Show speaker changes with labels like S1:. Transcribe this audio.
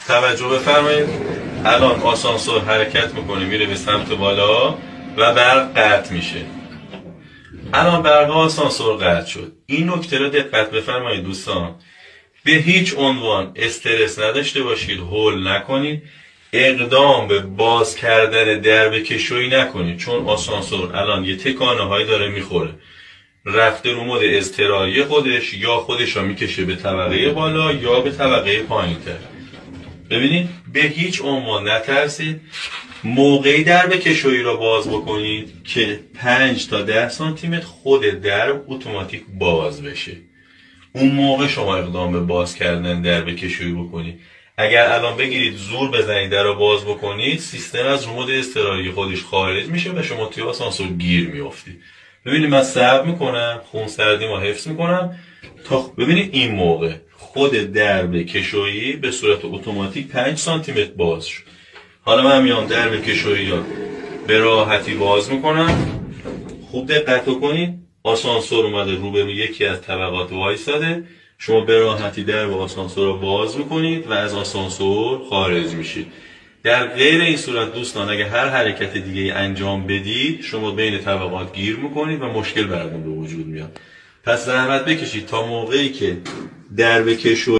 S1: توجه بفرمایید. الان آسانسور حرکت میکنه میره به سمت بالا و برق قطع میشه. الان برق آسانسور قطع شد. این نکته رو دقت بفرمایید دوستان. به هیچ عنوان استرس نداشته باشید، هول نکنید، اقدام به باز کردن درب کشویی نکنید، چون آسانسور الان یه تکانه هایی داره میخوره، رفته رو مود اضطراری خودش، یا خودش رو میکشه به طبقه بالا یا به طبقه پایین‌تر. ببینید به هیچ عنوان نترسید. موقعی درب کشویی رو باز بکنید که 5 تا 10 سانتی متر خود درب اتوماتیک باز بشه. اون موقع شما اقدام به باز کردن درب کشویی بکنید. اگر الان بگیرید زور بزنید در رو باز بکنید، سیستم از مود اضطراری خودش خارج میشه و شما توی آسانسور گیر میافتید. ببینید من صبر میکنم، خون سردیمو حفظ میکنم تا ببینید این موقع خود درب کشویی به صورت اتوماتیک 5 سانتی متر باز شد. حالا من میام درب کشویی رو به راحتی باز میکنم. خوب دقت کنید، آسانسور اومده روبروی یکی از طبقات وایساده، شما به راحتی درب آسانسور رو باز میکنید و از آسانسور خارج میشید. در غیر این صورت دوستان اگه هر حرکت دیگه انجام بدید شما بین طبقات گیر میکنید و مشکل براتون به وجود میاد. پس زحمت بکشید تا موقعی که درب کشویی